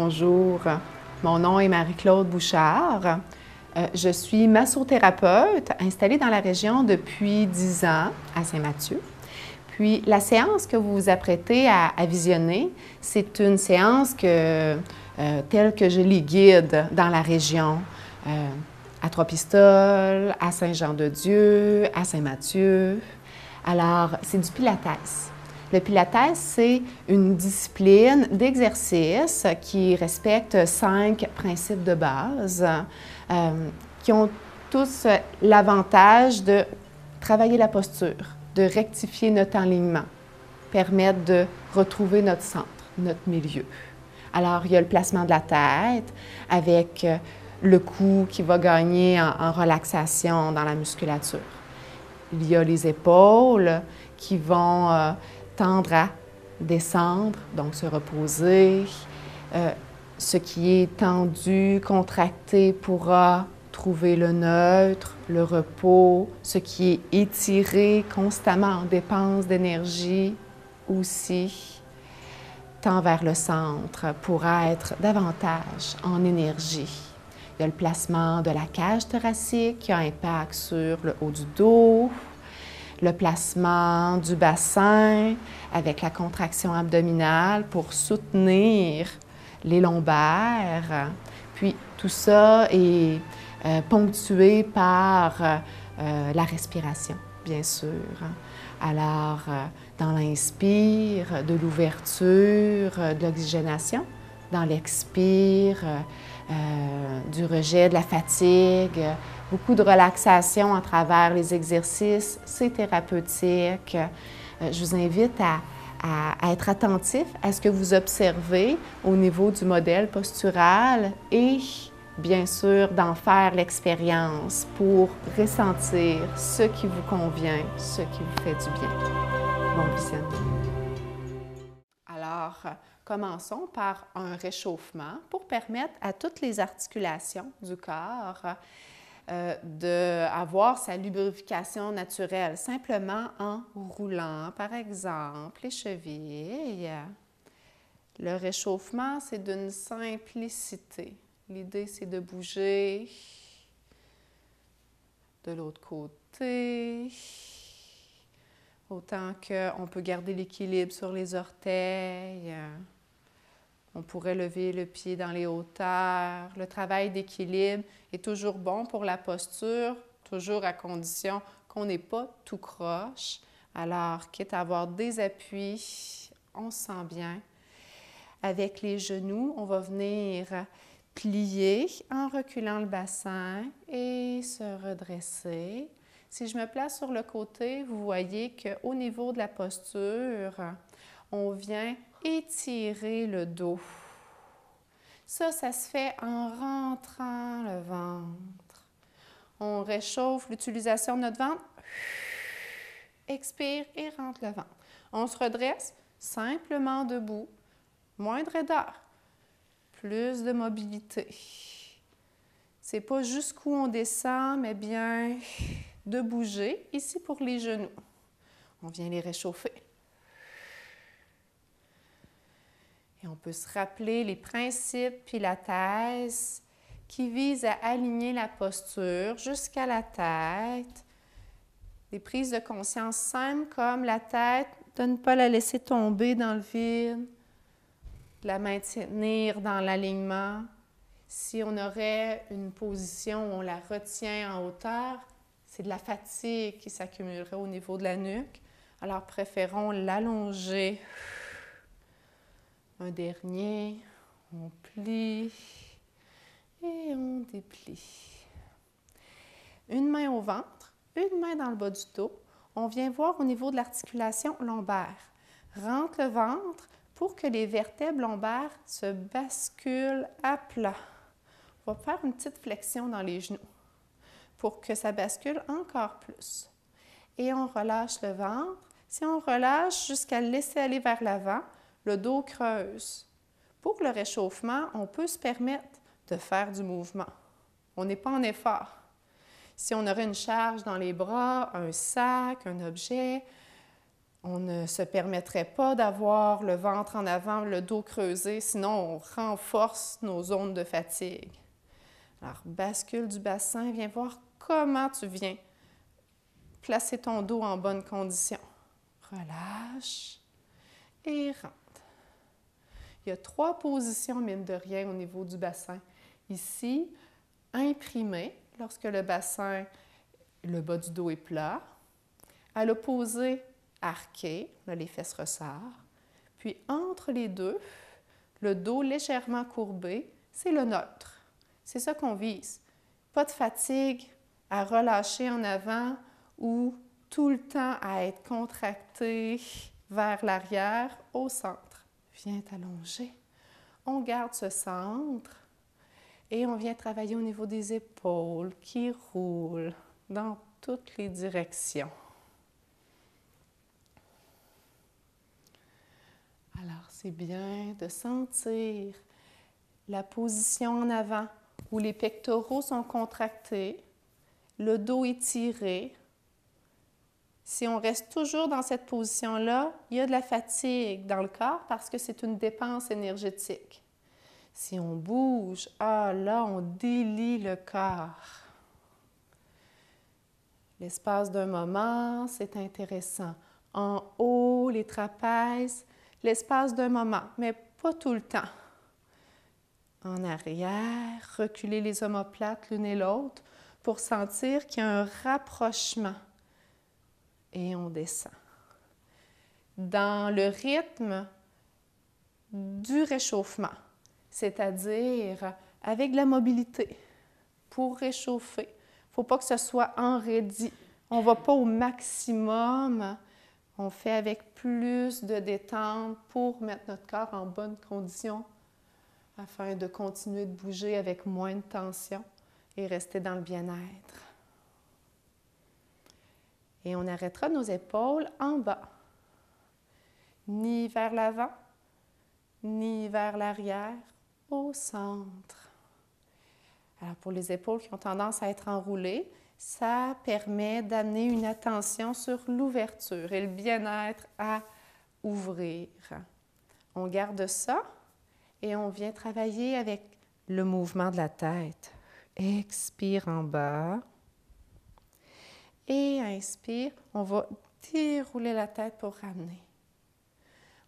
Bonjour, mon nom est Marie-Claude Bouchard. Je suis massothérapeute installée dans la région depuis 10 ans à Saint-Mathieu. Puis la séance que vous vous apprêtez à visionner, c'est une séance telle que je les guide dans la région, à Trois-Pistoles, à Saint-Jean-de-Dieu, à Saint-Mathieu. Alors, c'est du Pilates. Le Pilates, c'est une discipline d'exercice qui respecte 5 principes de base qui ont tous l'avantage de travailler la posture, de rectifier notre alignement, permettre de retrouver notre centre, notre milieu. Alors, il y a le placement de la tête avec le cou qui va gagner en relaxation dans la musculature. Il y a les épaules qui vont tendre à descendre, donc se reposer. Ce qui est tendu, contracté pourra trouver le neutre, le repos. Ce qui est étiré constamment en dépense d'énergie aussi tend vers le centre pourra être davantage en énergie. Il y a le placement de la cage thoracique qui a impact sur le haut du dos, le placement du bassin avec la contraction abdominale pour soutenir les lombaires. Puis tout ça est ponctué par la respiration, bien sûr. Alors, dans l'inspire, de l'ouverture, de l'oxygénation. Dans l'expire, du rejet, de la fatigue, beaucoup de relaxation à travers les exercices, c'est thérapeutique. Je vous invite à être attentif à ce que vous observez au niveau du modèle postural et bien sûr d'en faire l'expérience pour ressentir ce qui vous convient, ce qui vous fait du bien. Bon visionnement. Alors, commençons par un réchauffement pour permettre à toutes les articulations du corps d'avoir sa lubrification naturelle, simplement en roulant, par exemple, les chevilles. Le réchauffement, c'est d'une simplicité. L'idée, c'est de bouger de l'autre côté, autant qu'on peut garder l'équilibre sur les orteils. On pourrait lever le pied dans les hauteurs. Le travail d'équilibre est toujours bon pour la posture, toujours à condition qu'on n'ait pas tout croche. Alors, quitte à avoir des appuis, on se sent bien. Avec les genoux, on va venir plier en reculant le bassin et se redresser. Si je me place sur le côté, vous voyez qu'au niveau de la posture, on vient étirer le dos. Ça se fait en rentrant le ventre. On réchauffe l'utilisation de notre ventre. Expire et rentre le ventre. On se redresse simplement debout. Moindre raideur. Plus de mobilité. C'est pas jusqu'où on descend, mais bien de bouger. Ici pour les genoux. On vient les réchauffer. Et on peut se rappeler les principes Pilates qui visent à aligner la posture jusqu'à la tête. Des prises de conscience simples comme la tête, de ne pas la laisser tomber dans le vide, de la maintenir dans l'alignement. Si on aurait une position où on la retient en hauteur, c'est de la fatigue qui s'accumulerait au niveau de la nuque. Alors préférons l'allonger. Un dernier, on plie et on déplie. Une main au ventre, une main dans le bas du dos. On vient voir au niveau de l'articulation lombaire. Rentre le ventre pour que les vertèbres lombaires se basculent à plat. On va faire une petite flexion dans les genoux pour que ça bascule encore plus. Et on relâche le ventre. Si on relâche jusqu'à le laisser aller vers l'avant, le dos creuse. Pour le réchauffement, on peut se permettre de faire du mouvement. On n'est pas en effort. Si on aurait une charge dans les bras, un sac, un objet, On ne se permettrait pas d'avoir le ventre en avant, le dos creusé, sinon on renforce nos zones de fatigue. Alors, bascule du bassin, viens voir comment tu viens placer ton dos en bonne condition. Relâche et rentre. Il y a 3 positions, mine de rien, au niveau du bassin. Ici, imprimé, lorsque le bassin, le bas du dos est plat. À l'opposé, arqué, là, les fesses resserrent. Puis entre les deux, le dos légèrement courbé, c'est le neutre. C'est ça qu'on vise. Pas de fatigue à relâcher en avant ou tout le temps à être contracté vers l'arrière, au centre. Viens t'allonger. On garde ce centre et on vient travailler au niveau des épaules qui roulent dans toutes les directions. Alors, c'est bien de sentir la position en avant où les pectoraux sont contractés, le dos étiré. Si on reste toujours dans cette position-là, il y a de la fatigue dans le corps parce que c'est une dépense énergétique. Si on bouge, là, on délie le corps. L'espace d'un moment, c'est intéressant. En haut, les trapèzes, l'espace d'un moment, mais pas tout le temps. En arrière, reculer les omoplates l'une et l'autre pour sentir qu'il y a un rapprochement. Et on descend. Dans le rythme du réchauffement, c'est-à-dire avec de la mobilité pour réchauffer. Il ne faut pas que ce soit enraidi. On ne va pas au maximum. On fait avec plus de détente pour mettre notre corps en bonne condition afin de continuer de bouger avec moins de tension et rester dans le bien-être. Et on arrêtera nos épaules en bas, ni vers l'avant, ni vers l'arrière, au centre. Alors pour les épaules qui ont tendance à être enroulées, ça permet d'amener une attention sur l'ouverture et le bien-être à ouvrir. On garde ça et on vient travailler avec le mouvement de la tête. Expire en bas. Et inspire, on va dérouler la tête pour ramener.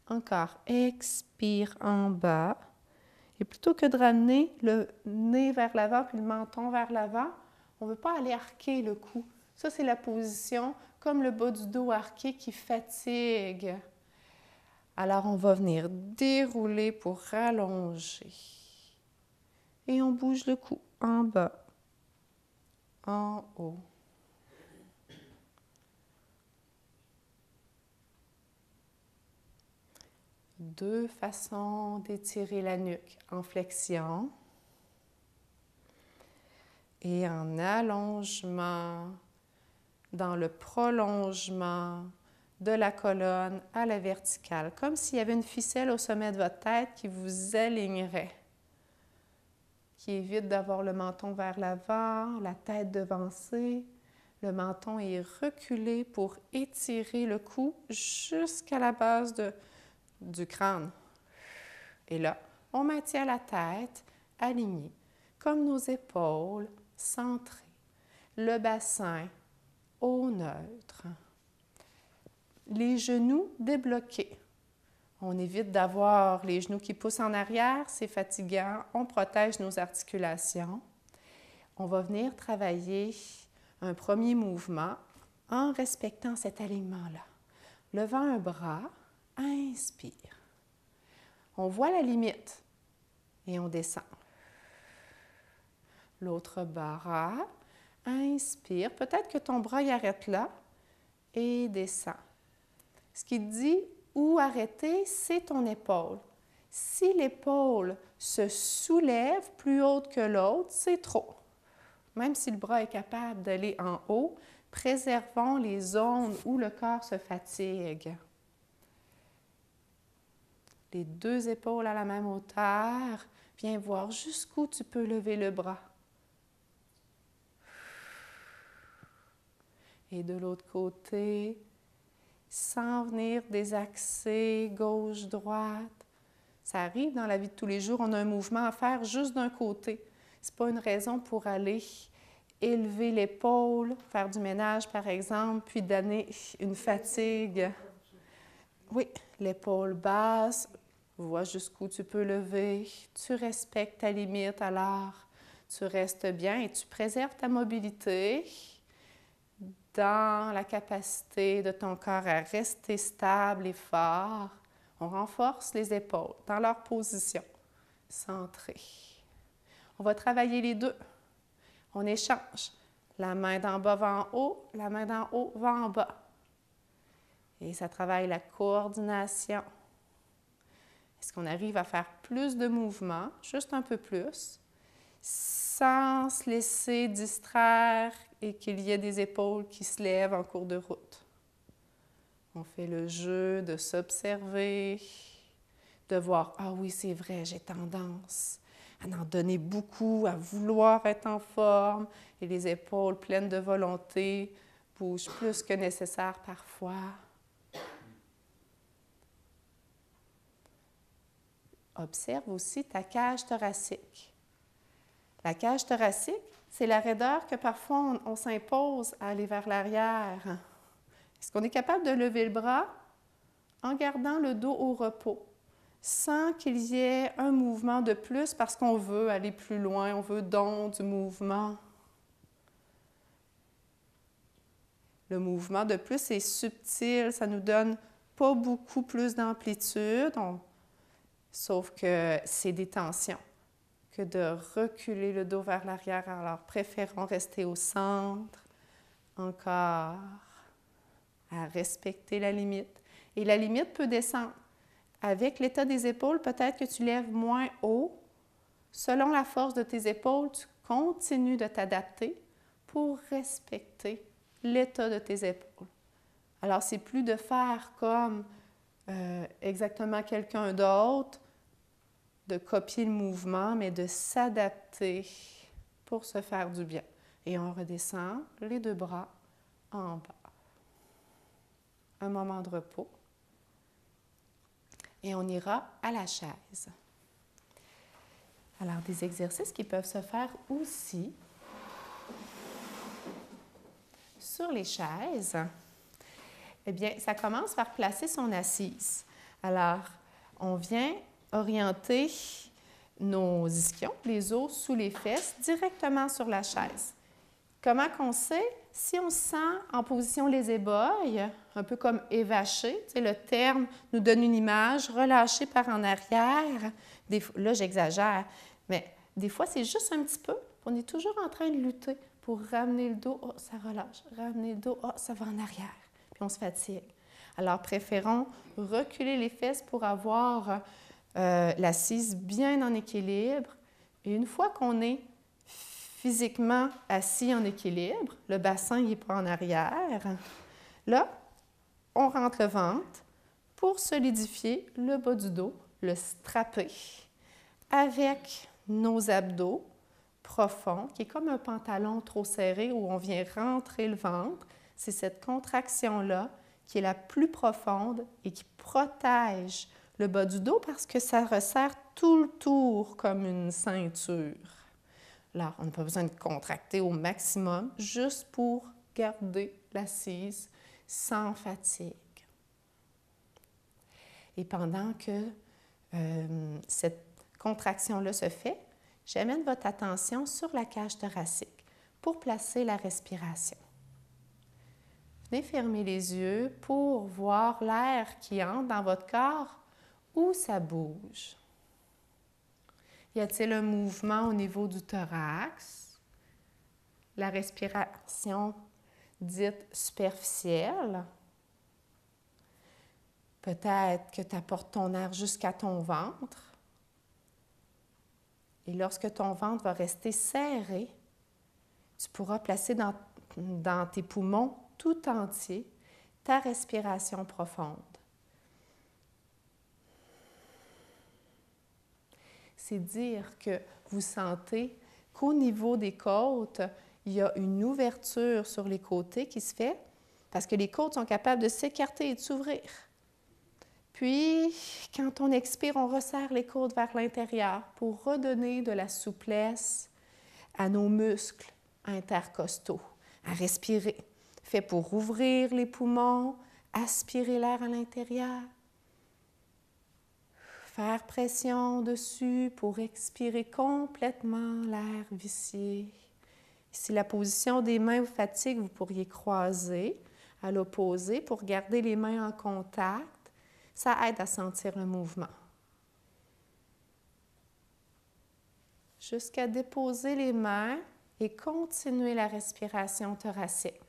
Encore, expire en bas. Et plutôt que de ramener le nez vers l'avant puis le menton vers l'avant, on ne veut pas aller arquer le cou. Ça, c'est la position comme le bas du dos arqué qui fatigue. Alors, on va venir dérouler pour rallonger. Et on bouge le cou en bas, en haut. Deux façons d'étirer la nuque, en flexion et en allongement, dans le prolongement de la colonne à la verticale, comme s'il y avait une ficelle au sommet de votre tête qui vous alignerait, qui évite d'avoir le menton vers l'avant, la tête devancée. Le menton est reculé pour étirer le cou jusqu'à la base du crâne. Et là, on maintient la tête alignée, comme nos épaules centrées, le bassin au neutre. Les genoux débloqués. On évite d'avoir les genoux qui poussent en arrière, c'est fatigant, on protège nos articulations. On va venir travailler un premier mouvement en respectant cet alignement-là. Levant un bras, inspire. On voit la limite et on descend. L'autre bras, inspire. Peut-être que ton bras y arrête là et descend. Ce qui te dit où arrêter, c'est ton épaule. Si l'épaule se soulève plus haute que l'autre, c'est trop. Même si le bras est capable d'aller en haut, préservons les zones où le corps se fatigue. Les deux épaules à la même hauteur. Viens voir jusqu'où tu peux lever le bras. Et de l'autre côté, sans venir désaxer gauche-droite. Ça arrive dans la vie de tous les jours, on a un mouvement à faire juste d'un côté. Ce n'est pas une raison pour aller élever l'épaule, faire du ménage par exemple, puis donner une fatigue. Oui, l'épaule basse, vois jusqu'où tu peux lever, tu respectes ta limite alors tu restes bien et tu préserves ta mobilité dans la capacité de ton corps à rester stable et fort. On renforce les épaules dans leur position centrée. On va travailler les deux. On échange. La main d'en bas va en haut, la main d'en haut va en bas. Et ça travaille la coordination. Est-ce qu'on arrive à faire plus de mouvements, juste un peu plus, sans se laisser distraire et qu'il y ait des épaules qui se lèvent en cours de route? On fait le jeu de s'observer, de voir « Ah oui, c'est vrai, j'ai tendance à en donner beaucoup, à vouloir être en forme. » Et les épaules pleines de volonté bougent plus que nécessaire parfois. Observe aussi ta cage thoracique. La cage thoracique, c'est la raideur que parfois on s'impose à aller vers l'arrière. Est-ce qu'on est capable de lever le bras en gardant le dos au repos, sans qu'il y ait un mouvement de plus parce qu'on veut aller plus loin, on veut donc du mouvement? Le mouvement de plus est subtil, ça nous donne pas beaucoup plus d'amplitude, sauf que c'est des tensions que de reculer le dos vers l'arrière. Alors, préférons rester au centre, encore, à respecter la limite. Et la limite peut descendre. Avec l'état des épaules, peut-être que tu lèves moins haut. Selon la force de tes épaules, tu continues de t'adapter pour respecter l'état de tes épaules. Alors, c'est plus de faire comme exactement quelqu'un d'autre, de copier le mouvement, mais de s'adapter pour se faire du bien. Et on redescend les deux bras en bas. Un moment de repos. Et on ira à la chaise. Alors, des exercices qui peuvent se faire aussi sur les chaises. Eh bien, ça commence par placer son assise. Alors, on vient orienter nos ischions, les os sous les fesses, directement sur la chaise. Comment qu'on sait? Si on se sent en position laissez-boy, un peu comme évaché, tu sais, le terme nous donne une image, relâché par en arrière. Là, j'exagère, mais des fois, c'est juste un petit peu. On est toujours en train de lutter pour ramener le dos, oh, ça relâche, ramener le dos, oh, ça va en arrière, puis on se fatigue. Alors, préférons reculer les fesses pour avoir l'assise bien en équilibre. Et une fois qu'on est physiquement assis en équilibre, le bassin n'est pas en arrière, là, on rentre le ventre pour solidifier le bas du dos, le strapper avec nos abdos profonds, qui est comme un pantalon trop serré où on vient rentrer le ventre. C'est cette contraction-là qui est la plus profonde et qui protège le bas du dos parce que ça resserre tout le tour comme une ceinture. Là, on n'a pas besoin de contracter au maximum, juste pour garder l'assise sans fatigue. Et pendant que cette contraction-là se fait, j'amène votre attention sur la cage thoracique pour placer la respiration. Venez fermer les yeux pour voir l'air qui entre dans votre corps où ça bouge. Y a-t-il un mouvement au niveau du thorax? La respiration dite superficielle. Peut-être que tu apportes ton air jusqu'à ton ventre. Et lorsque ton ventre va rester serré, tu pourras placer dans tes poumons tout entier ta respiration profonde. C'est dire que vous sentez qu'au niveau des côtes, il y a une ouverture sur les côtés qui se fait parce que les côtes sont capables de s'écarter et de s'ouvrir. Puis, quand on expire, on resserre les côtes vers l'intérieur pour redonner de la souplesse à nos muscles intercostaux, à respirer. Fait pour ouvrir les poumons, aspirer l'air à l'intérieur, faire pression dessus pour expirer complètement l'air vicié. Si la position des mains vous fatigue, vous pourriez croiser à l'opposé pour garder les mains en contact. Ça aide à sentir le mouvement. Jusqu'à déposer les mains et continuer la respiration thoracique.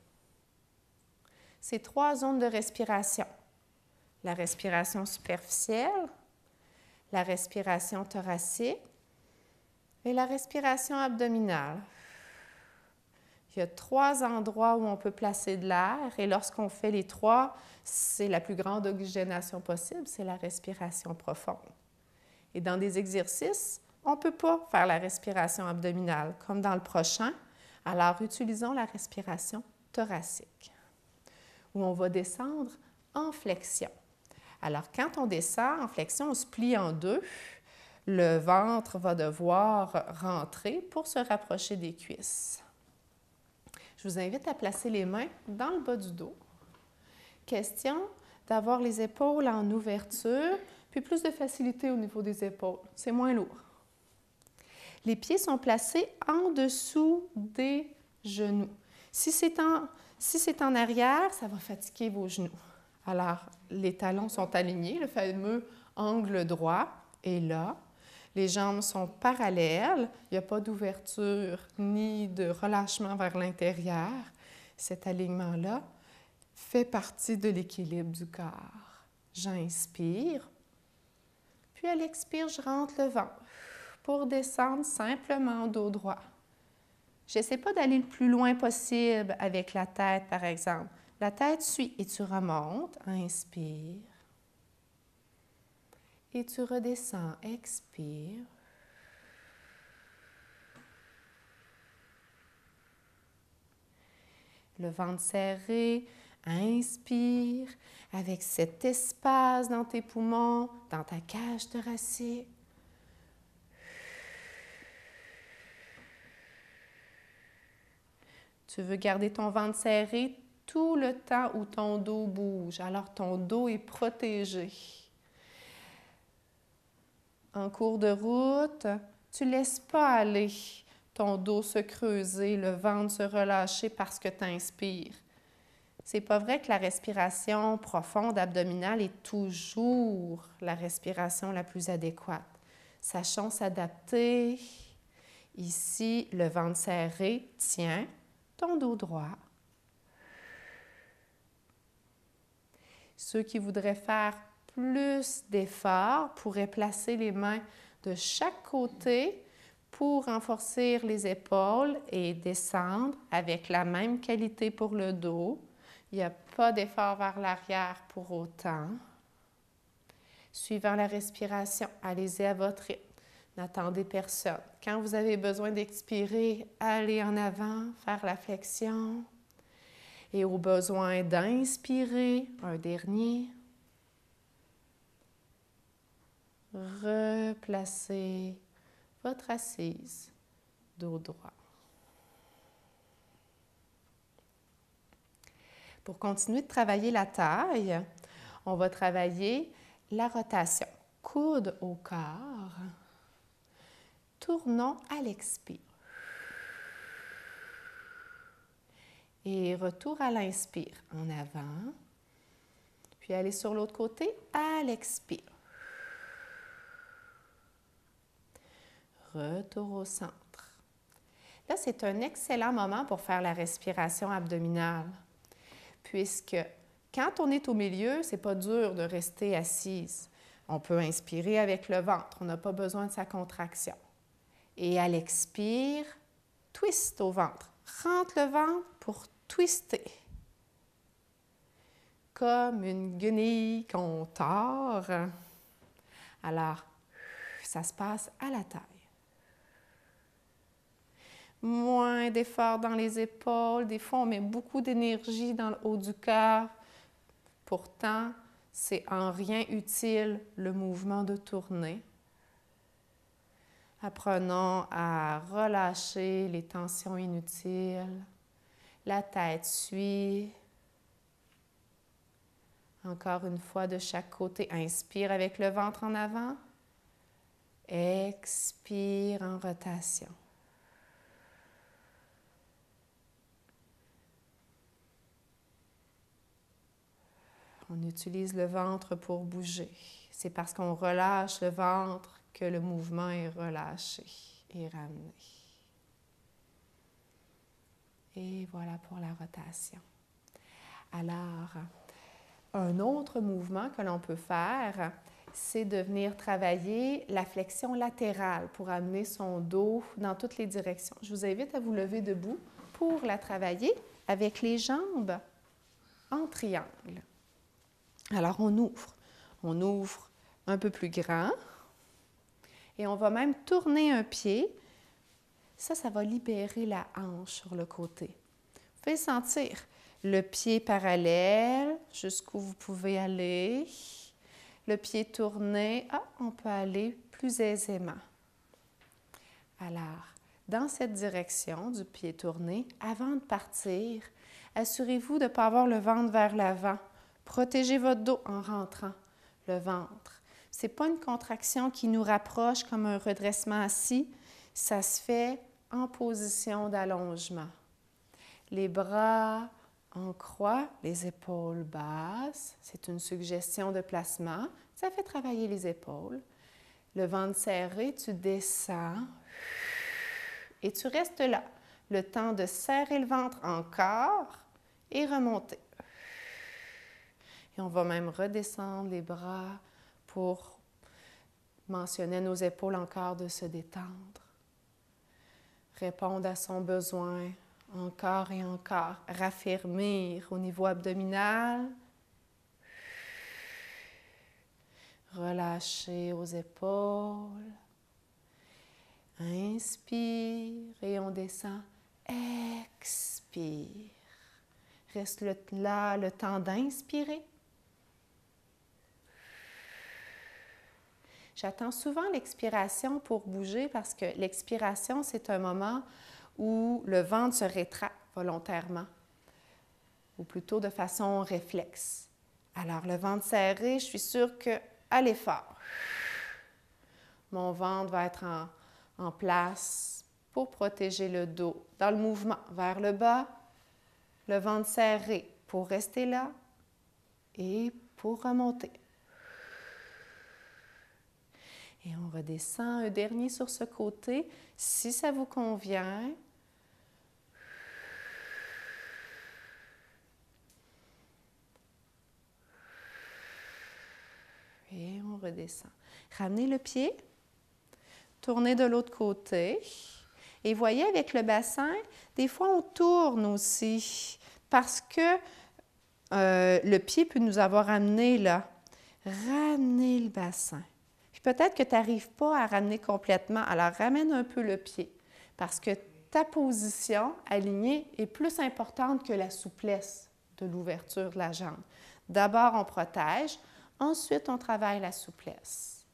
C'est 3 zones de respiration. La respiration superficielle, la respiration thoracique et la respiration abdominale. Il y a 3 endroits où on peut placer de l'air et lorsqu'on fait les 3, c'est la plus grande oxygénation possible, c'est la respiration profonde. Et dans des exercices, on ne peut pas faire la respiration abdominale comme dans le prochain, alors utilisons la respiration thoracique où on va descendre en flexion. Alors quand on descend en flexion, on se plie en 2. Le ventre va devoir rentrer pour se rapprocher des cuisses. Je vous invite à placer les mains dans le bas du dos. Question d'avoir les épaules en ouverture, puis plus de facilité au niveau des épaules. C'est moins lourd. Les pieds sont placés en dessous des genoux. Si c'est en arrière, ça va fatiguer vos genoux. Alors, les talons sont alignés, le fameux angle droit est là. Les jambes sont parallèles, il n'y a pas d'ouverture ni de relâchement vers l'intérieur. Cet alignement-là fait partie de l'équilibre du corps. J'inspire, puis à l'expire, je rentre le ventre pour descendre simplement dos droit. J'essaie pas d'aller le plus loin possible avec la tête, par exemple. La tête suit et tu remontes, inspire. Et tu redescends, expire. Le ventre serré, inspire avec cet espace dans tes poumons, dans ta cage thoracique. Tu veux garder ton ventre serré tout le temps où ton dos bouge. Alors, ton dos est protégé. En cours de route, tu ne laisses pas aller ton dos se creuser, le ventre se relâcher parce que tu inspires. C'est pas vrai que la respiration profonde abdominale est toujours la respiration la plus adéquate. Sachons s'adapter. Ici, le ventre serré, tiens ton dos droit. Ceux qui voudraient faire plus d'efforts pourraient placer les mains de chaque côté pour renforcer les épaules et descendre avec la même qualité pour le dos. Il n'y a pas d'effort vers l'arrière pour autant. Suivant la respiration, allez-y à votre rythme. N'attendez personne. Quand vous avez besoin d'expirer, allez en avant, faire la flexion. Et au besoin d'inspirer, un dernier, replacez votre assise, dos droit. Pour continuer de travailler la taille, on va travailler la rotation. Coude au corps. Tournons à l'expire. Et retour à l'inspire. En avant. Puis aller sur l'autre côté à l'expire. Retour au centre. Là, c'est un excellent moment pour faire la respiration abdominale. Puisque quand on est au milieu, c'est pas dur de rester assise. On peut inspirer avec le ventre. On n'a pas besoin de sa contraction. Et à l'expire, twist au ventre. Rentre le ventre pour twister. Comme une guenille qu'on tord. Alors, ça se passe à la taille. moins d'effort dans les épaules. Des fois, on met beaucoup d'énergie dans le haut du cœur. Pourtant, c'est en rien utile le mouvement de tournée. Apprenons à relâcher les tensions inutiles. La tête suit. Encore une fois de chaque côté. Inspire avec le ventre en avant. Expire en rotation. On utilise le ventre pour bouger. C'est parce qu'on relâche le ventre que le mouvement est relâché et ramené. Et voilà pour la rotation. Alors, un autre mouvement que l'on peut faire, c'est de venir travailler la flexion latérale pour amener son dos dans toutes les directions. Je vous invite à vous lever debout pour la travailler avec les jambes en triangle. Alors, on ouvre un peu plus grand et on va même tourner un pied. Ça va libérer la hanche sur le côté. Vous pouvez sentir le pied parallèle jusqu'où vous pouvez aller. Le pied tourné, on peut aller plus aisément. Alors, dans cette direction du pied tourné, avant de partir, assurez-vous de ne pas avoir le ventre vers l'avant. Protégez votre dos en rentrant le ventre. Ce n'est pas une contraction qui nous rapproche comme un redressement assis. Ça se fait en position d'allongement. Les bras en croix, les épaules basses. C'est une suggestion de placement. Ça fait travailler les épaules. Le ventre serré, tu descends et tu restes là. Le temps de serrer le ventre encore et remonter. Et on va même redescendre les bras pour mentionner à nos épaules encore de se détendre. Répondre à son besoin encore et encore. Raffermir au niveau abdominal. Relâcher aux épaules. Inspire et on descend. Expire. Reste là le temps d'inspirer. J'attends souvent l'expiration pour bouger parce que l'expiration, c'est un moment où le ventre se rétracte volontairement, ou plutôt de façon réflexe. Alors, le ventre serré, je suis sûre que à l'effort, mon ventre va être en place pour protéger le dos. Dans le mouvement vers le bas, le ventre serré pour rester là et pour remonter. Et on redescend un dernier sur ce côté. Si ça vous convient, et on redescend. Ramenez le pied, tournez de l'autre côté. Et voyez, avec le bassin, des fois on tourne aussi parce que le pied peut nous avoir amené là. Ramenez le bassin. Peut-être que tu n'arrives pas à ramener complètement, alors ramène un peu le pied parce que ta position alignée est plus importante que la souplesse de l'ouverture de la jambe. D'abord, on protège, ensuite, on travaille la souplesse.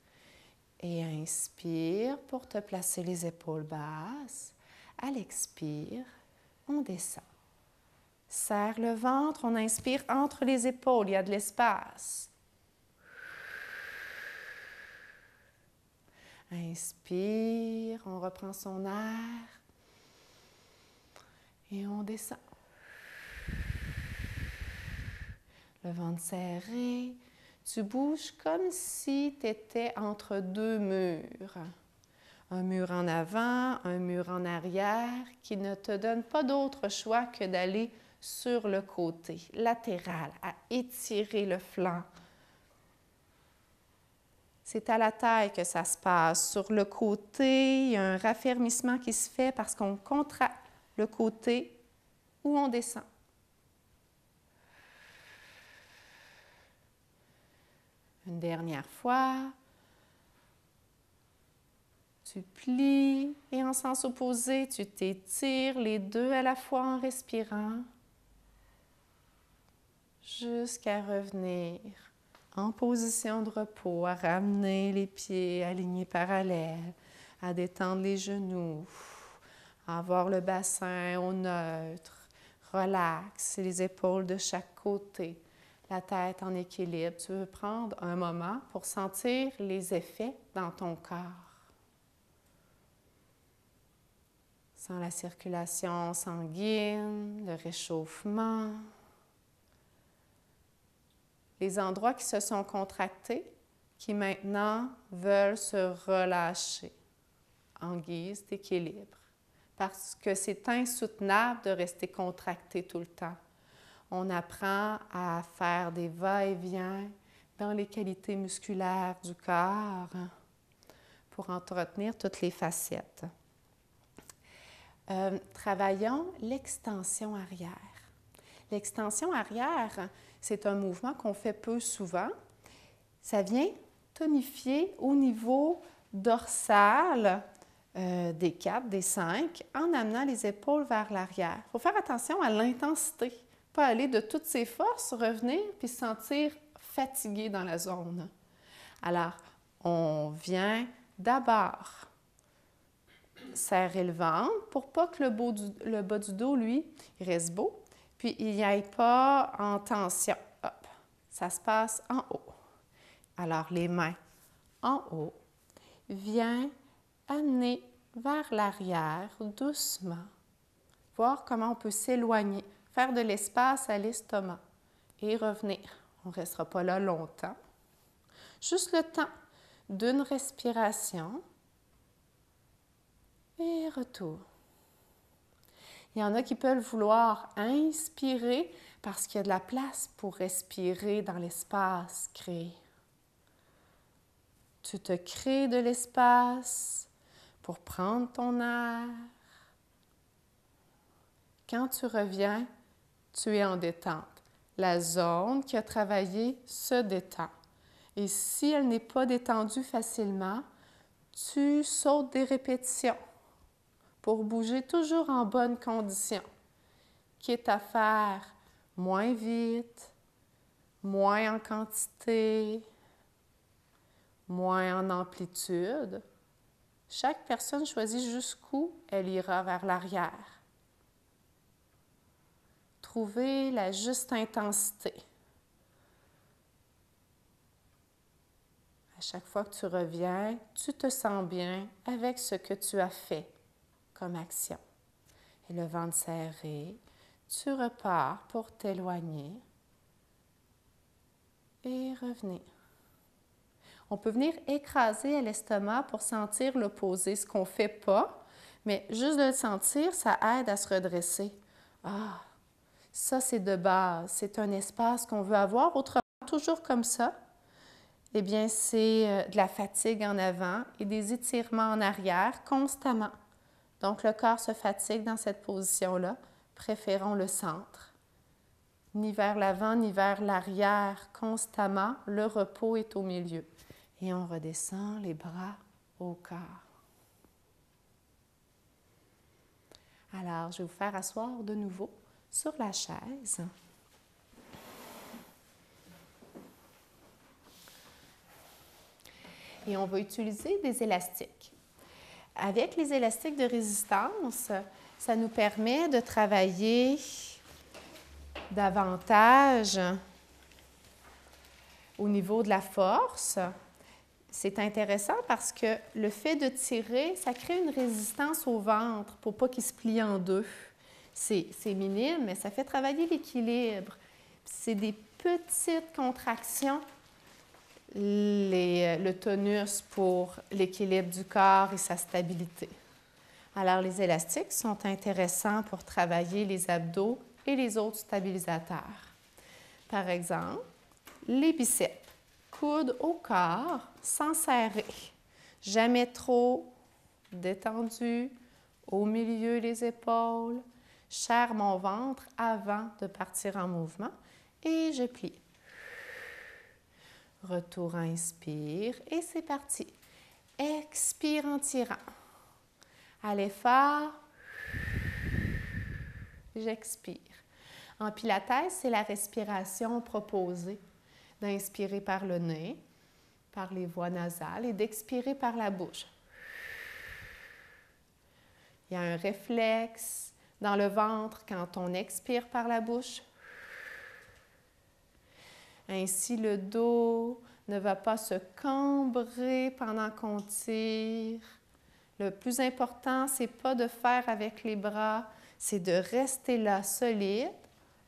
Et inspire pour te placer les épaules basses. À l'expire, on descend. Serre le ventre, on inspire entre les épaules, il y a de l'espace. Inspire, on reprend son air et on descend. Le ventre serré, tu bouges comme si tu étais entre deux murs. Un mur en avant, un mur en arrière qui ne te donne pas d'autre choix que d'aller sur le côté latéral, à étirer le flanc. C'est à la taille que ça se passe. Sur le côté, il y a un raffermissement qui se fait parce qu'on contracte le côté où on descend. Une dernière fois. Tu plies et en sens opposé, tu t'étires les deux à la fois en respirant jusqu'à revenir en position de repos, à ramener les pieds alignés parallèles, à détendre les genoux, à avoir le bassin au neutre, relax les épaules de chaque côté, la tête en équilibre. Tu veux prendre un moment pour sentir les effets dans ton corps. Sans la circulation sanguine, le réchauffement. Les endroits qui se sont contractés, qui maintenant veulent se relâcher en guise d'équilibre. Parce que c'est insoutenable de rester contracté tout le temps. On apprend à faire des va-et-vient dans les qualités musculaires du corps pour entretenir toutes les facettes. Travaillons l'extension arrière. L'extension arrière, c'est un mouvement qu'on fait peu souvent. Ça vient tonifier au niveau dorsal des 4, des 5, en amenant les épaules vers l'arrière. Il faut faire attention à l'intensité, pas aller de toutes ses forces, revenir puis se sentir fatigué dans la zone. Alors, on vient d'abord serrer le ventre pour pas que le bas du dos, lui, il reste beau, puis il n'y aille pas en tension. Hop, ça se passe en haut. Alors, les mains en haut, viens amener vers l'arrière doucement. Voir comment on peut s'éloigner, faire de l'espace à l'estomac et revenir. On ne restera pas là longtemps. Juste le temps d'une respiration et retour. Il y en a qui peuvent vouloir inspirer parce qu'il y a de la place pour respirer dans l'espace créé. Tu te crées de l'espace pour prendre ton air. Quand tu reviens, tu es en détente. La zone qui a travaillé se détend. Et si elle n'est pas détendue facilement, tu sautes des répétitions pour bouger toujours en bonne condition, quitte à faire moins vite, moins en quantité, moins en amplitude. Chaque personne choisit jusqu'où elle ira vers l'arrière. Trouver la juste intensité. À chaque fois que tu reviens, tu te sens bien avec ce que tu as fait comme action. Et le ventre serré, tu repars pour t'éloigner et revenir. On peut venir écraser à l'estomac pour sentir l'opposé, ce qu'on ne fait pas, mais juste de le sentir, ça aide à se redresser. Ah, ça c'est de base, c'est un espace qu'on veut avoir, autrement, toujours comme ça. Eh bien, c'est de la fatigue en avant et des étirements en arrière constamment. Donc, le corps se fatigue dans cette position-là. Préférons le centre. Ni vers l'avant, ni vers l'arrière, constamment. Le repos est au milieu. Et on redescend les bras au corps. Alors, je vais vous faire asseoir de nouveau sur la chaise. Et on va utiliser des élastiques. Avec les élastiques de résistance, ça nous permet de travailler davantage au niveau de la force. C'est intéressant parce que le fait de tirer, ça crée une résistance au ventre pour pas qu'il se plie en deux. C'est minime, mais ça fait travailler l'équilibre. C'est des petites contractions, le tonus pour l'équilibre du corps et sa stabilité. Alors, les élastiques sont intéressants pour travailler les abdos et les autres stabilisateurs. Par exemple, les biceps. Coude au corps, sans serrer. Jamais trop détendu. Au milieu, les épaules. Serre mon ventre avant de partir en mouvement et je plie. Retour, inspire et c'est parti. Expire en tirant. Allez fort. J'expire. En Pilates, c'est la respiration proposée. D'inspirer par le nez, par les voies nasales et d'expirer par la bouche. Il y a un réflexe dans le ventre quand on expire par la bouche. Ainsi, le dos ne va pas se cambrer pendant qu'on tire. Le plus important, c'est pas de faire avec les bras, c'est de rester là solide.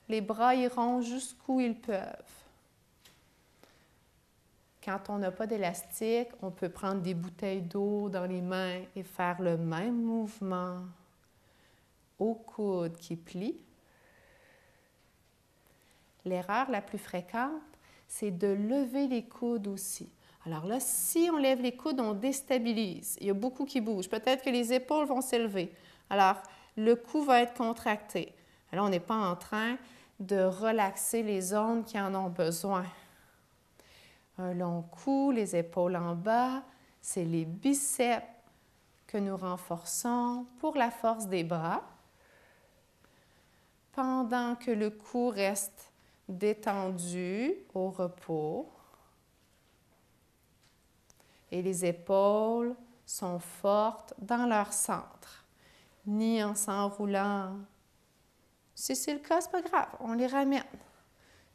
Les bras iront jusqu'où ils peuvent. Quand on n'a pas d'élastique, on peut prendre des bouteilles d'eau dans les mains et faire le même mouvement au coude qui plie. L'erreur la plus fréquente, c'est de lever les coudes aussi. Alors là, si on lève les coudes, on déstabilise. Il y a beaucoup qui bougent. Peut-être que les épaules vont s'élever. Alors, le cou va être contracté. Alors, on n'est pas en train de relaxer les zones qui en ont besoin. Un long cou, les épaules en bas, c'est les biceps que nous renforçons pour la force des bras. Pendant que le cou reste détendu au repos. Et les épaules sont fortes dans leur centre, ni en s'enroulant. Si c'est le cas, ce n'est pas grave, on les ramène.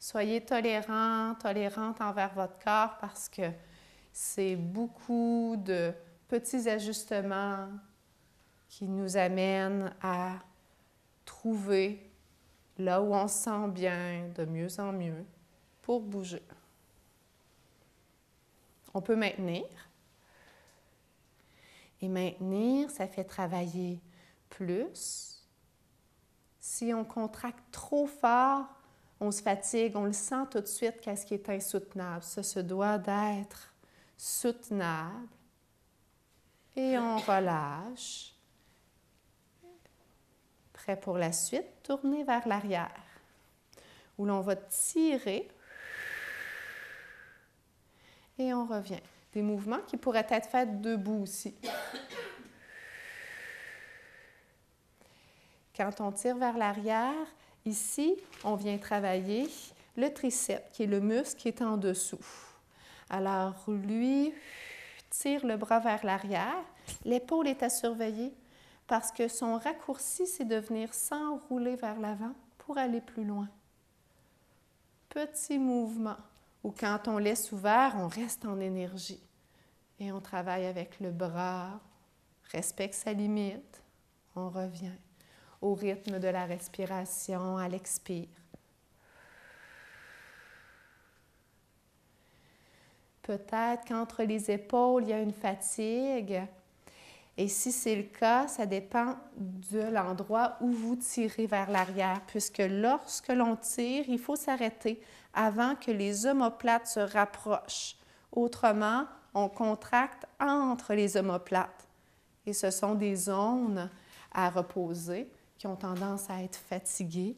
Soyez tolérants, tolérantes envers votre corps parce que c'est beaucoup de petits ajustements qui nous amènent à trouver là où on se sent bien, de mieux en mieux, pour bouger. On peut maintenir. Et maintenir, ça fait travailler plus. Si on contracte trop fort, on se fatigue, on le sent tout de suite qu'est-ce qui est insoutenable. Ça se doit d'être soutenable. Et on relâche. Prêt pour la suite, tournez vers l'arrière, où l'on va tirer et on revient. Des mouvements qui pourraient être faits debout aussi. Quand on tire vers l'arrière, ici, on vient travailler le triceps, qui est le muscle qui est en dessous. Alors, lui, tire le bras vers l'arrière. L'épaule est à surveiller parce que son raccourci, c'est de venir s'enrouler vers l'avant pour aller plus loin. Petit mouvement où quand on laisse ouvert, on reste en énergie. Et on travaille avec le bras, respecte sa limite, on revient au rythme de la respiration à l'expire. Peut-être qu'entre les épaules, il y a une fatigue. Et si c'est le cas, ça dépend de l'endroit où vous tirez vers l'arrière, puisque lorsque l'on tire, il faut s'arrêter avant que les omoplates se rapprochent. Autrement, on contracte entre les omoplates. Et ce sont des zones à reposer qui ont tendance à être fatiguées.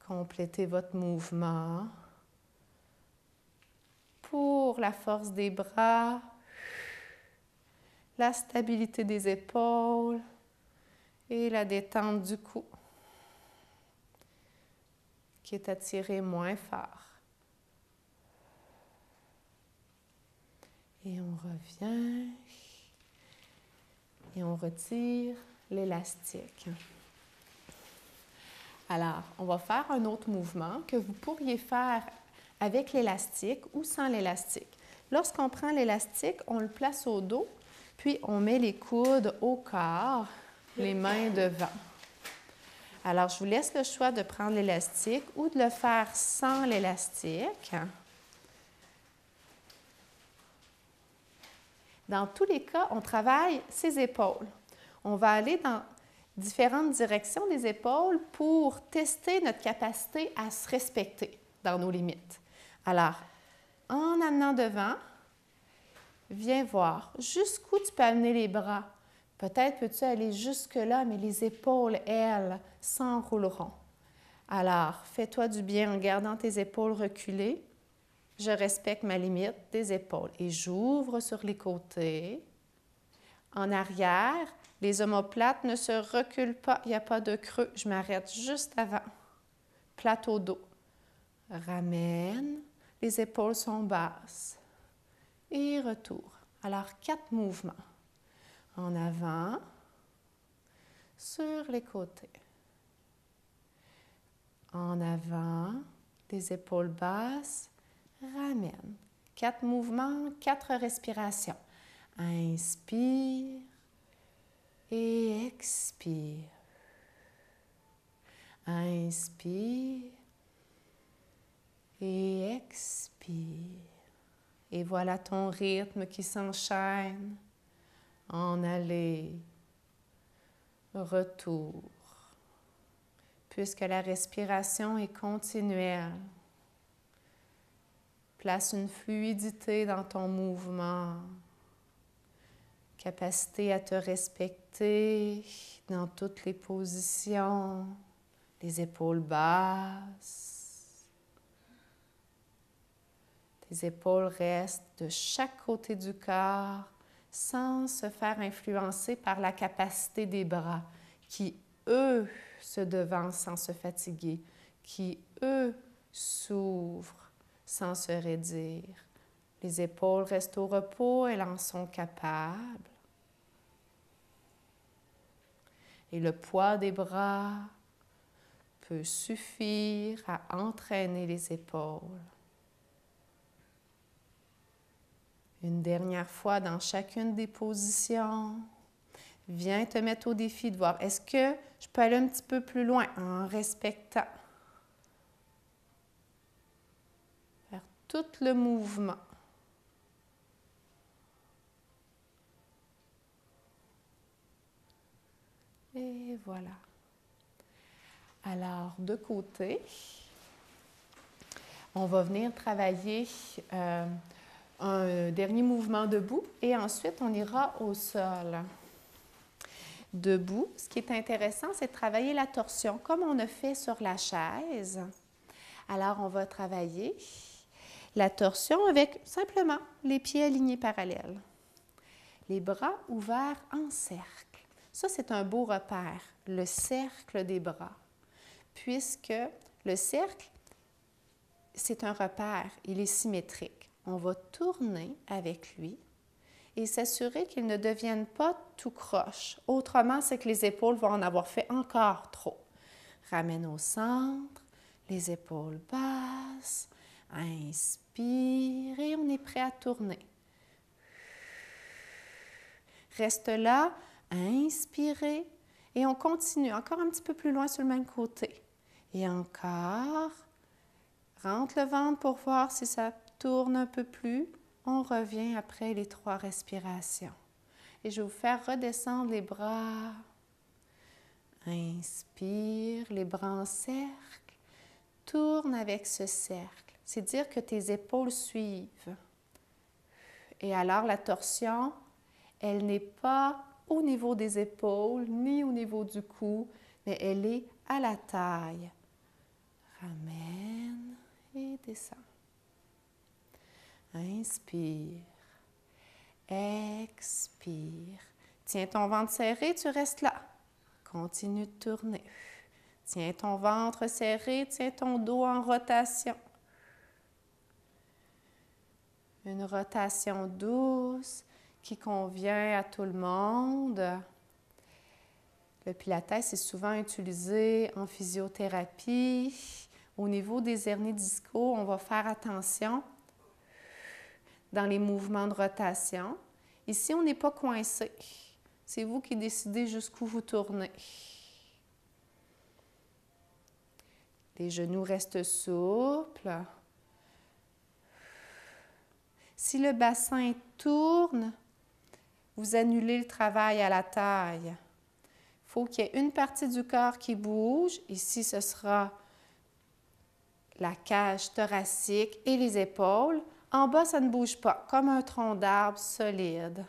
Complétez votre mouvement. Pour la force des bras, la stabilité des épaules et la détente du cou, qui est à tirer moins fort. Et on revient et on retire l'élastique. Alors, on va faire un autre mouvement que vous pourriez faire avec l'élastique ou sans l'élastique. Lorsqu'on prend l'élastique, on le place au dos, puis on met les coudes au corps, les mains devant. Alors, je vous laisse le choix de prendre l'élastique ou de le faire sans l'élastique. Dans tous les cas, on travaille ses épaules. On va aller dans différentes directions des épaules pour tester notre capacité à se respecter dans nos limites. Alors, en amenant devant, viens voir jusqu'où tu peux amener les bras. Peut-être peux-tu aller jusque-là, mais les épaules, elles, s'enrouleront. Alors, fais-toi du bien en gardant tes épaules reculées. Je respecte ma limite des épaules et j'ouvre sur les côtés. En arrière, les omoplates ne se reculent pas, il n'y a pas de creux. Je m'arrête juste avant. Plate au dos. Ramène, les épaules sont basses. Et retour. Alors, 4 mouvements. En avant, sur les côtés. En avant, les épaules basses, ramène. 4 mouvements, 4 respirations. Inspire et expire. Inspire et expire. Et voilà ton rythme qui s'enchaîne en aller, retour. Puisque la respiration est continuelle, place une fluidité dans ton mouvement, capacité à te respecter dans toutes les positions, les épaules basses. Tes épaules restent de chaque côté du corps sans se faire influencer par la capacité des bras qui, eux, se devancent sans se fatiguer, qui, eux, s'ouvrent sans se raidir. Les épaules restent au repos, elles en sont capables. Et le poids des bras peut suffire à entraîner les épaules. Une dernière fois dans chacune des positions. Viens te mettre au défi de voir, est-ce que je peux aller un petit peu plus loin en respectant? Faire tout le mouvement. Et voilà. Alors, de côté, on va venir travailler un dernier mouvement debout et ensuite on ira au sol. Debout, ce qui est intéressant, c'est de travailler la torsion comme on a fait sur la chaise. Alors, on va travailler la torsion avec simplement les pieds alignés parallèles. Les bras ouverts en cercle. Ça, c'est un beau repère, le cercle des bras, puisque le cercle, c'est un repère, il est symétrique. On va tourner avec lui et s'assurer qu'il ne devienne pas tout croche. Autrement, c'est que les épaules vont en avoir fait encore trop. Ramène au centre, les épaules basses, inspire et on est prêt à tourner. Reste là, inspirez et on continue encore un petit peu plus loin sur le même côté. Et encore, rentre le ventre pour voir si ça tourne un peu plus. On revient après les 3 respirations. Et je vais vous faire redescendre les bras. Inspire, les bras en cercle. Tourne avec ce cercle. C'est dire que tes épaules suivent. Et alors la torsion, elle n'est pas au niveau des épaules ni au niveau du cou, mais elle est à la taille. Ramène et descends. Inspire. Expire. Tiens ton ventre serré, tu restes là. Continue de tourner. Tiens ton ventre serré, tiens ton dos en rotation. Une rotation douce qui convient à tout le monde. Le pilates est souvent utilisé en physiothérapie. Au niveau des hernies discaux, on va faire attention dans les mouvements de rotation. Ici, on n'est pas coincé. C'est vous qui décidez jusqu'où vous tournez. Les genoux restent souples. Si le bassin tourne, vous annulez le travail à la taille. Il faut qu'il y ait une partie du corps qui bouge. Ici, ce sera la cage thoracique et les épaules. En bas, ça ne bouge pas, comme un tronc d'arbre solide.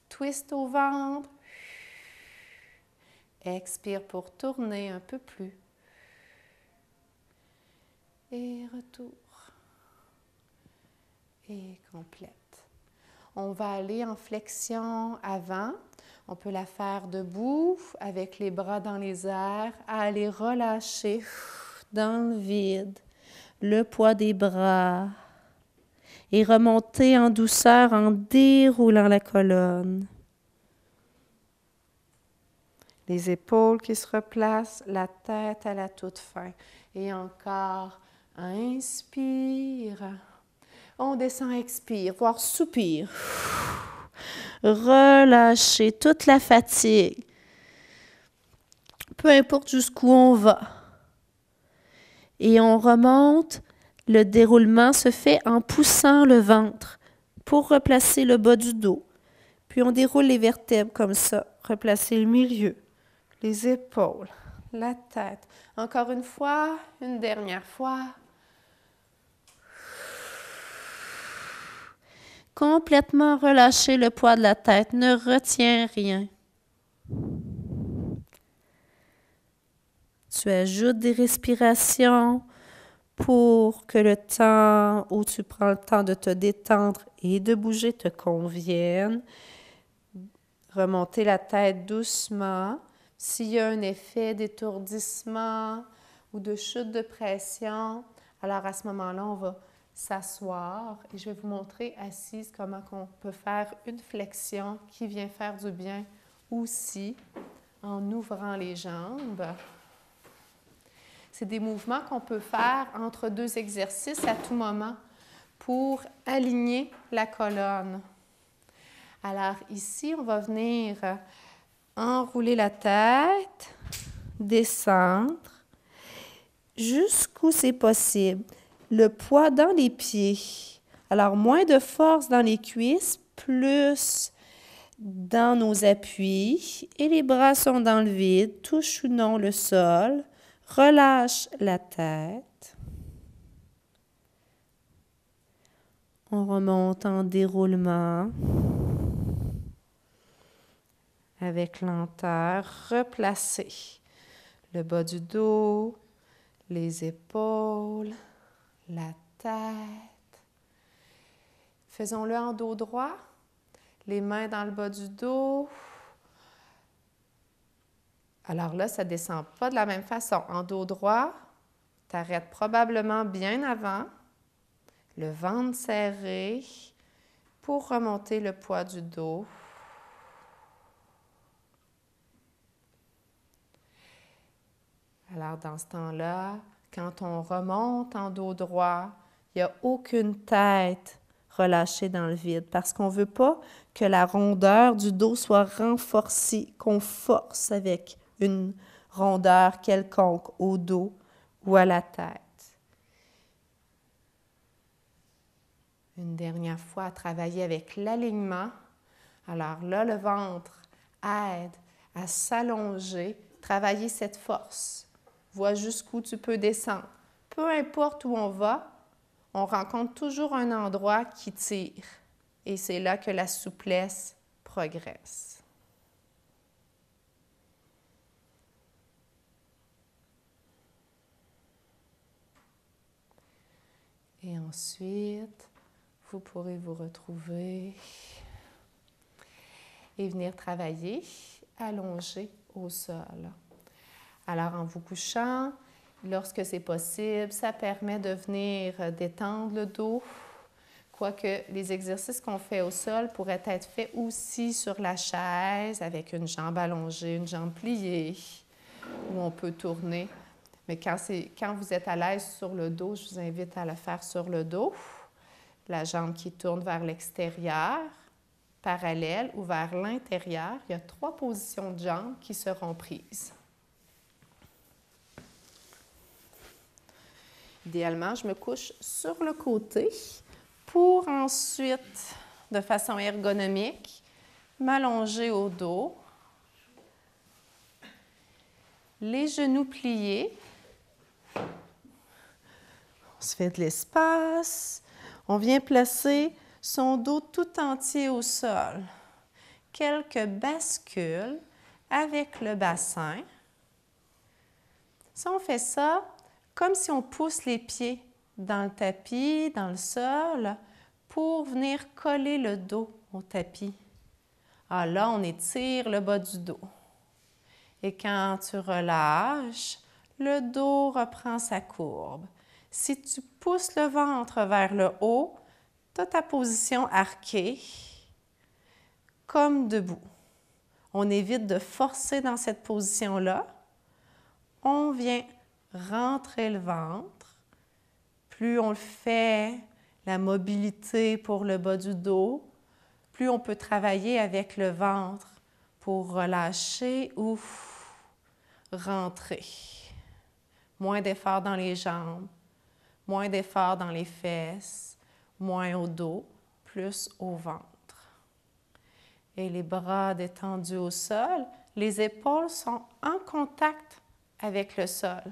Twist au ventre. Expire pour tourner un peu plus. Et retour. et complète. On va aller en flexion avant. On peut la faire debout, avec les bras dans les airs, à aller relâcher dans le vide le poids des bras et remonter en douceur en déroulant la colonne. Les épaules qui se replacent, la tête à la toute fin. Et encore, inspire. On descend, expire, voire soupire. Relâchez toute la fatigue. Peu importe jusqu'où on va. Et on remonte. Le déroulement se fait en poussant le ventre pour replacer le bas du dos. Puis on déroule les vertèbres comme ça. Replacer le milieu, les épaules, la tête. Encore une fois, une dernière fois. Complètement relâcher le poids de la tête. Ne retiens rien. Tu ajoutes des respirations pour que le temps où tu prends le temps de te détendre et de bouger te convienne. Remonter la tête doucement. S'il y a un effet d'étourdissement ou de chute de pression, alors à ce moment-là, on va s'asseoir et je vais vous montrer assise comment on peut faire une flexion qui vient faire du bien aussi en ouvrant les jambes. C'est des mouvements qu'on peut faire entre deux exercices à tout moment pour aligner la colonne. Alors ici, on va venir enrouler la tête, descendre jusqu'où c'est possible. Le poids dans les pieds. Alors, moins de force dans les cuisses, plus dans nos appuis. Et les bras sont dans le vide, touche ou non le sol. Relâche la tête. On remonte en déroulement. Avec lenteur, replacer le bas du dos, les épaules, la tête. Faisons-le en dos droit. Les mains dans le bas du dos. Alors là, ça ne descend pas de la même façon. En dos droit, tu arrêtes probablement bien avant. Le ventre serré pour remonter le poids du dos. Alors, dans ce temps-là, quand on remonte en dos droit, il n'y a aucune tête relâchée dans le vide parce qu'on ne veut pas que la rondeur du dos soit renforcée, qu'on force avec une rondeur quelconque au dos ou à la tête. Une dernière fois, à travailler avec l'alignement. Alors là, le ventre aide à s'allonger, travailler cette force. Vois jusqu'où tu peux descendre. Peu importe où on va, on rencontre toujours un endroit qui tire. Et c'est là que la souplesse progresse. Et ensuite, vous pourrez vous retrouver et venir travailler allongé au sol. Alors, en vous couchant, lorsque c'est possible, ça permet de venir détendre le dos, quoique les exercices qu'on fait au sol pourraient être faits aussi sur la chaise avec une jambe allongée, une jambe pliée, où on peut tourner. Mais quand vous êtes à l'aise sur le dos, je vous invite à le faire sur le dos. La jambe qui tourne vers l'extérieur, parallèle ou vers l'intérieur. Il y a 3 positions de jambes qui seront prises. Idéalement, je me couche sur le côté pour ensuite, de façon ergonomique, m'allonger au dos. Les genoux pliés. On se fait de l'espace. On vient placer son dos tout entier au sol. Quelques bascules avec le bassin. Si on fait ça, comme si on pousse les pieds dans le tapis, dans le sol, pour venir coller le dos au tapis. Ah, là, on étire le bas du dos. Et quand tu relâches, le dos reprend sa courbe. Si tu pousses le ventre vers le haut, tu as ta position arquée, comme debout. On évite de forcer dans cette position-là. On vient rentrer le ventre. Plus on le fait, la mobilité pour le bas du dos, plus on peut travailler avec le ventre pour relâcher ou rentrer. Moins d'effort dans les jambes, moins d'effort dans les fesses, moins au dos, plus au ventre. Et les bras détendus au sol, les épaules sont en contact avec le sol.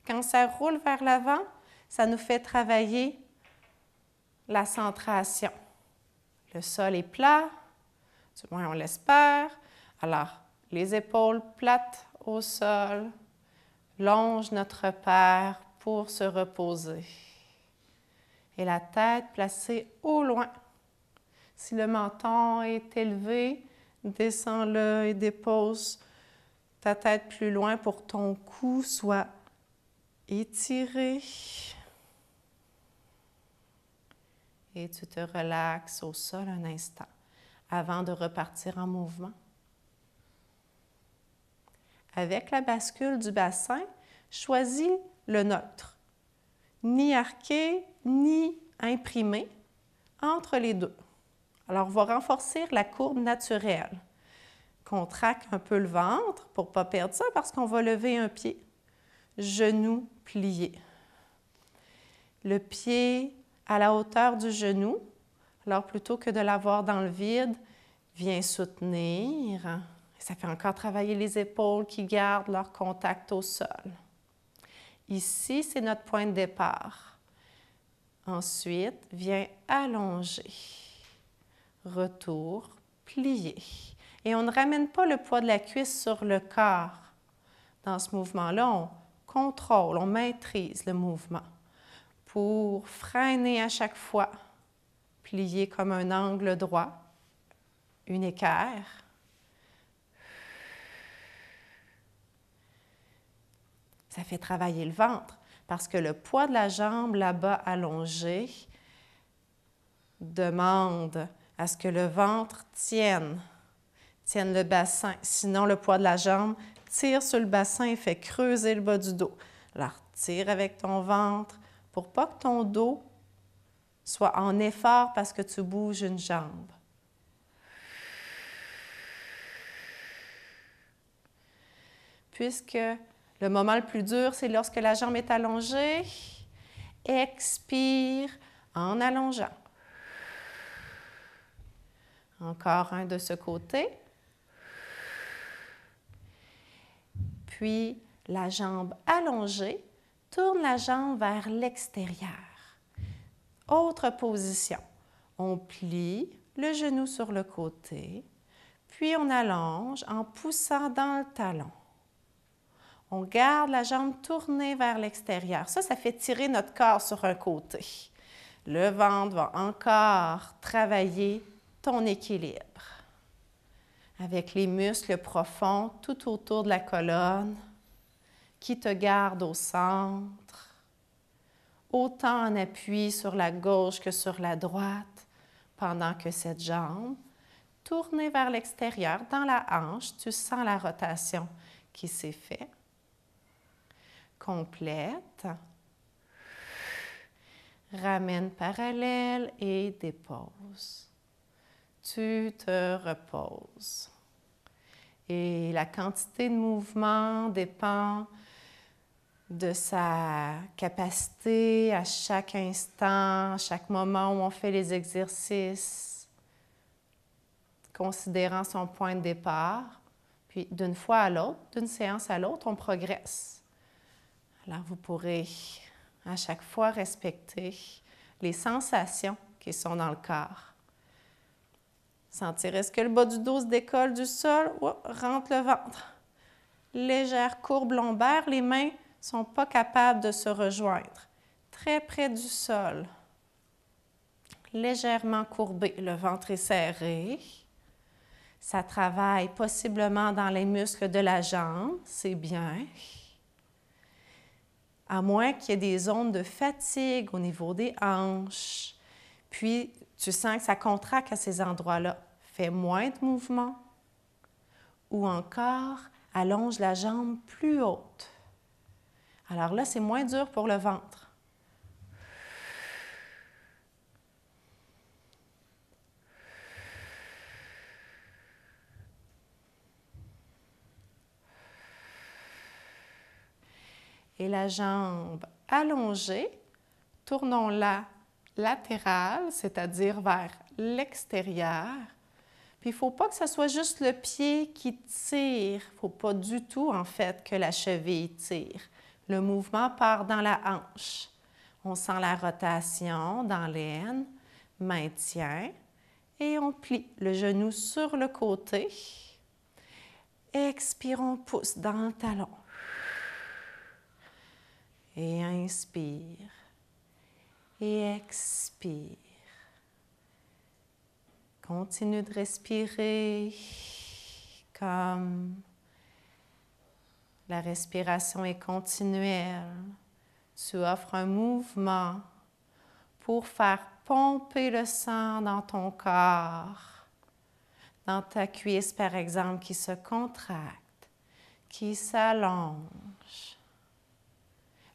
Quand ça roule vers l'avant, ça nous fait travailler la centration. Le sol est plat, du moins on l'espère. Alors, les épaules plates au sol, longe notre repère pour se reposer. Et la tête placée au loin. Si le menton est élevé, descends-le et dépose ta tête plus loin pour que ton cou soit étiré. Et tu te relaxes au sol un instant avant de repartir en mouvement. Avec la bascule du bassin, choisis le neutre. Ni arqué, ni imprimé, entre les deux. Alors, on va renforcer la courbe naturelle. Contracte un peu le ventre pour ne pas perdre ça parce qu'on va lever un pied. Genou plié. Le pied à la hauteur du genou. Alors, plutôt que de l'avoir dans le vide, viens soutenir. Ça fait encore travailler les épaules qui gardent leur contact au sol. Ici, c'est notre point de départ. Ensuite, viens allonger. Retour, plié. Et on ne ramène pas le poids de la cuisse sur le corps. Dans ce mouvement-là, on contrôle, on maîtrise le mouvement pour freiner à chaque fois. Plier comme un angle droit, une équerre. Ça fait travailler le ventre parce que le poids de la jambe là-bas allongé demande à ce que le ventre tienne le bassin. Sinon, le poids de la jambe tire sur le bassin et fait creuser le bas du dos. Alors, tire avec ton ventre pour pas que ton dos soit en effort parce que tu bouges une jambe. Puisque le moment le plus dur, c'est lorsque la jambe est allongée. Expire en allongeant. Encore un de ce côté. Puis, la jambe allongée, tourne la jambe vers l'extérieur. Autre position. On plie le genou sur le côté, puis on allonge en poussant dans le talon. On garde la jambe tournée vers l'extérieur. Ça fait tirer notre corps sur un côté. Le ventre va encore travailler ton équilibre. Avec les muscles profonds tout autour de la colonne qui te gardent au centre, autant en appui sur la gauche que sur la droite, pendant que cette jambe, tournée vers l'extérieur, dans la hanche, tu sens la rotation qui s'est faite. Complète. Ramène parallèle et dépose. Tu te reposes. Et la quantité de mouvement dépend de sa capacité à chaque instant, à chaque moment où on fait les exercices, considérant son point de départ. Puis d'une fois à l'autre, d'une séance à l'autre, on progresse. Alors vous pourrez à chaque fois respecter les sensations qui sont dans le corps. Sentir est-ce que le bas du dos se décolle du sol ou rentre le ventre. Légère courbe lombaire, les mains ne sont pas capables de se rejoindre. Très près du sol. légèrement courbé, le ventre est serré. Ça travaille possiblement dans les muscles de la jambe, c'est bien. À moins qu'il y ait des zones de fatigue au niveau des hanches. Puis, tu sens que ça contracte à ces endroits-là. Fais moins de mouvements. Ou encore, allonge la jambe plus haute. Alors là, c'est moins dur pour le ventre. Et la jambe allongée, tournons-la latérale, c'est-à-dire vers l'extérieur. Puis il ne faut pas que ce soit juste le pied qui tire. Il ne faut pas du tout, en fait, que la cheville tire. Le mouvement part dans la hanche. On sent la rotation dans l'aine, maintien, et on plie le genou sur le côté. Expire, on pousse dans le talon. Et inspire. Et expire. Continue de respirer comme la respiration est continuelle. Tu offres un mouvement pour faire pomper le sang dans ton corps, dans ta cuisse par exemple qui se contracte, qui s'allonge.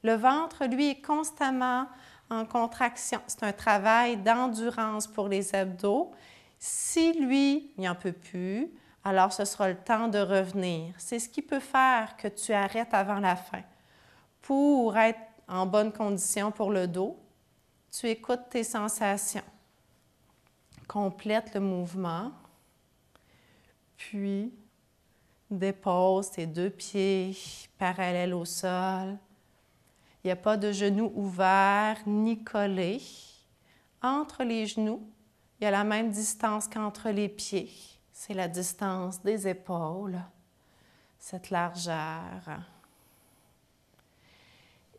Le ventre, lui, est constamment en contraction. C'est un travail d'endurance pour les abdos. Si lui, il n'en peut plus, alors ce sera le temps de revenir. C'est ce qui peut faire que tu arrêtes avant la fin. Pour être en bonne condition pour le dos, tu écoutes tes sensations. Complète le mouvement, puis dépose tes deux pieds parallèles au sol. Il n'y a pas de genoux ouverts ni collés. Entre les genoux, il y a la même distance qu'entre les pieds. C'est la distance des épaules, cette largeur.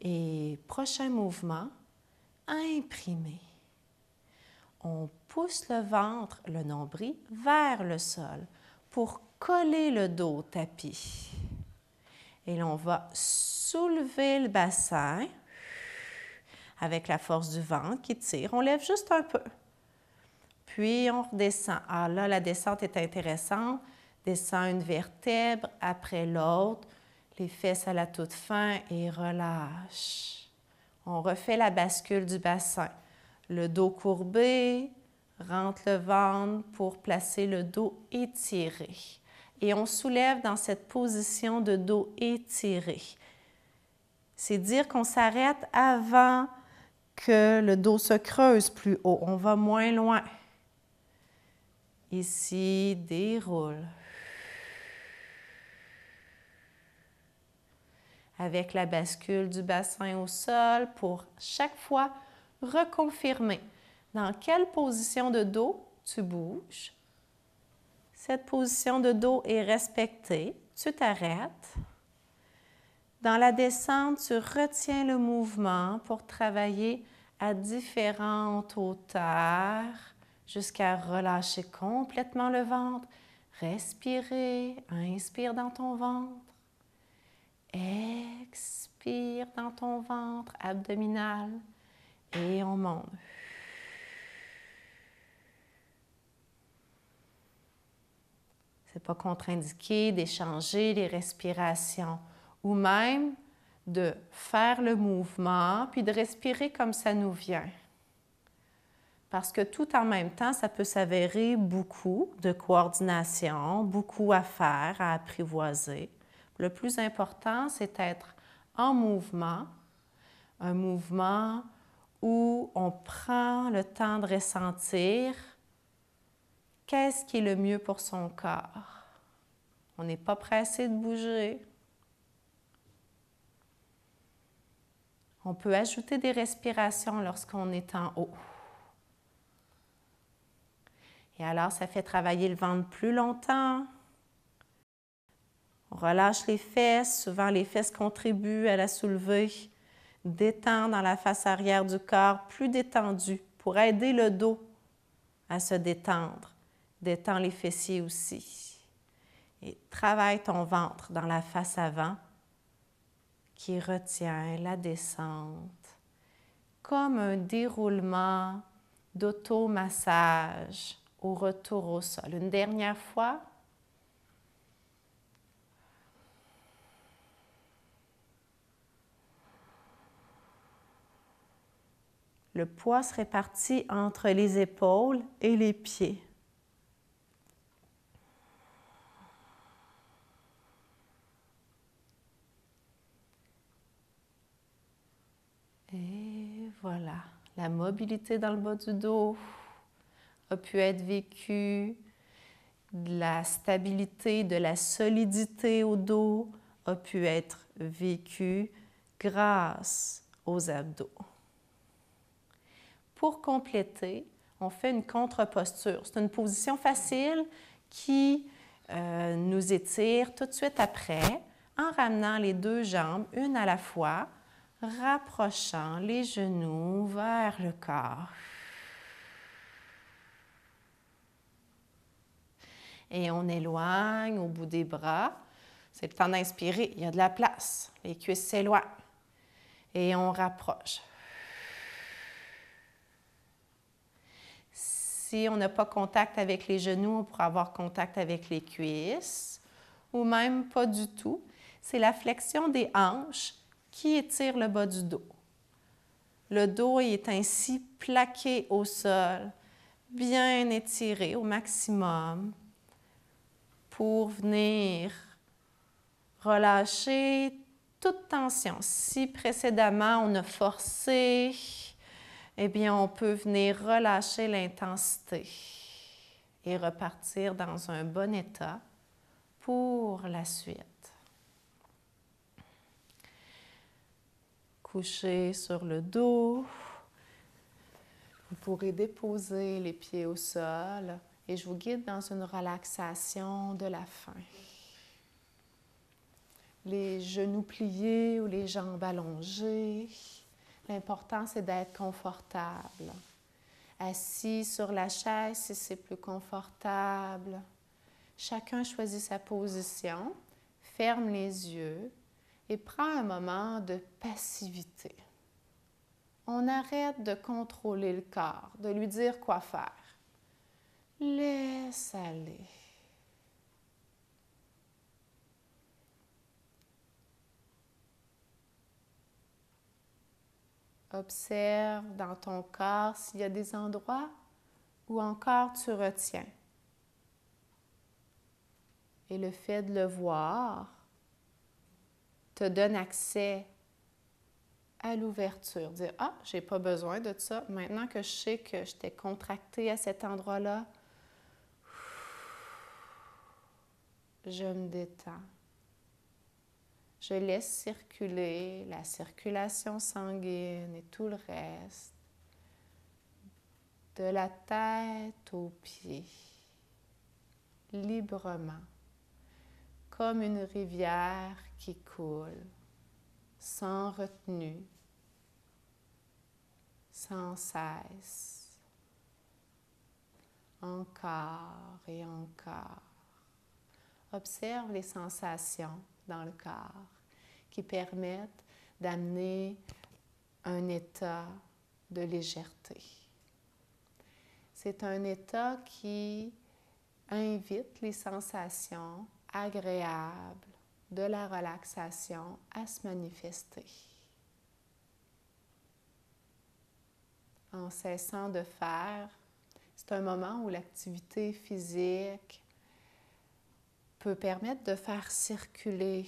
Et prochain mouvement, imprimer. On pousse le ventre, le nombril, vers le sol pour coller le dos au tapis. Et l'on va soulever le bassin avec la force du ventre qui tire. On lève juste un peu. Puis on redescend. Ah là, la descente est intéressante. Descend une vertèbre après l'autre, les fesses à la toute fin et relâche. On refait la bascule du bassin. Le dos courbé, rentre le ventre pour placer le dos étiré. Et on soulève dans cette position de dos étiré. C'est dire qu'on s'arrête avant que le dos se creuse plus haut. On va moins loin. Ici, déroule. Avec la bascule du bassin au sol pour chaque fois reconfirmer dans quelle position de dos tu bouges. Cette position de dos est respectée. Tu t'arrêtes. Dans la descente, tu retiens le mouvement pour travailler à différentes hauteurs jusqu'à relâcher complètement le ventre. Respirer, inspire dans ton ventre. Expire dans ton ventre abdominal et on monte. C'est pas contre-indiqué d'échanger les respirations ou même de faire le mouvement puis de respirer comme ça nous vient. Parce que tout en même temps, ça peut s'avérer beaucoup de coordination, beaucoup à faire, à apprivoiser. Le plus important, c'est d'être en mouvement, un mouvement où on prend le temps de ressentir qu'est-ce qui est le mieux pour son corps. On n'est pas pressé de bouger. On peut ajouter des respirations lorsqu'on est en haut. Et alors, ça fait travailler le ventre plus longtemps. On relâche les fesses. Souvent, les fesses contribuent à la soulever. Détend dans la face arrière du corps, plus détendue pour aider le dos à se détendre. Détends les fessiers aussi. Et travaille ton ventre dans la face avant qui retient la descente comme un déroulement d'automassage au retour au sol. Une dernière fois. Le poids se répartit entre les épaules et les pieds. Et voilà, la mobilité dans le bas du dos a pu être vécue, de la stabilité, de la solidité au dos a pu être vécue grâce aux abdos. Pour compléter, on fait une contre-posture. C'est une position facile qui nous étire tout de suite après en ramenant les deux jambes, une à la fois, rapprochant les genoux vers le corps. Et on éloigne au bout des bras. C'est le temps d'inspirer, il y a de la place. Les cuisses s'éloignent. Et on rapproche. Si on n'a pas contact avec les genoux, on pourra avoir contact avec les cuisses, ou même pas du tout. C'est la flexion des hanches qui étire le bas du dos. Le dos est ainsi plaqué au sol, bien étiré au maximum pour venir relâcher toute tension. Si précédemment on a forcé, eh bien, on peut venir relâcher l'intensité et repartir dans un bon état pour la suite. Couché sur le dos, vous pourrez déposer les pieds au sol et je vous guide dans une relaxation de la fin. Les genoux pliés ou les jambes allongées. L'important, c'est d'être confortable. Assis sur la chaise si c'est plus confortable. Chacun choisit sa position, ferme les yeux et prend un moment de passivité. On arrête de contrôler le corps, de lui dire quoi faire. Laisse aller. Observe dans ton corps s'il y a des endroits où encore tu retiens. Et le fait de le voir te donne accès à l'ouverture. Dire « Ah, j'ai pas besoin de ça. Maintenant que je sais que j'étais contractée à cet endroit-là, je me détends. Je laisse circuler la circulation sanguine et tout le reste, de la tête aux pieds, librement, comme une rivière qui coule, sans retenue, sans cesse, encore et encore. Observe les sensations dans le corps qui permettent d'amener un état de légèreté. C'est un état qui invite les sensations agréables de la relaxation à se manifester. En cessant de faire, c'est un moment où l'activité physique peut permettre de faire circuler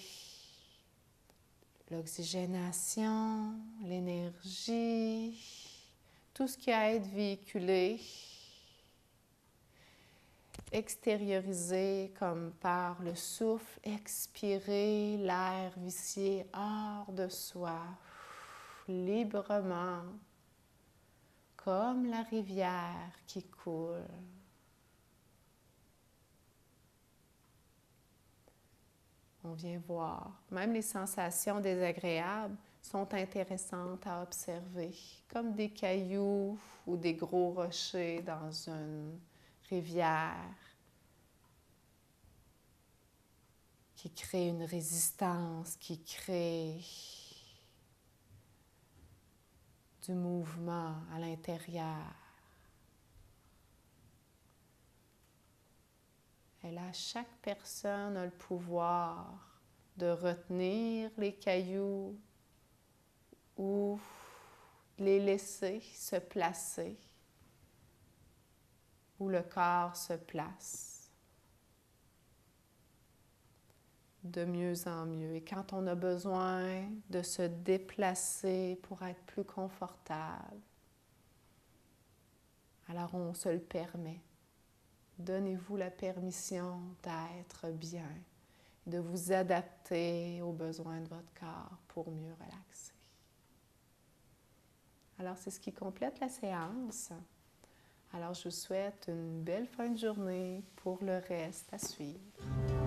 l'oxygénation, l'énergie, tout ce qui a à être véhiculé, extériorisé comme par le souffle, expirer l'air vicié hors de soi, librement, comme la rivière qui coule. On vient voir. Même les sensations désagréables sont intéressantes à observer, comme des cailloux ou des gros rochers dans une rivière qui créent une résistance, qui créent du mouvement à l'intérieur. Et là, chaque personne a le pouvoir de retenir les cailloux ou les laisser se placer où le corps se place de mieux en mieux. Et quand on a besoin de se déplacer pour être plus confortable, alors on se le permet. Donnez-vous la permission d'être bien, de vous adapter aux besoins de votre corps pour mieux relaxer. Alors, c'est ce qui complète la séance. Alors, je vous souhaite une belle fin de journée pour le reste à suivre.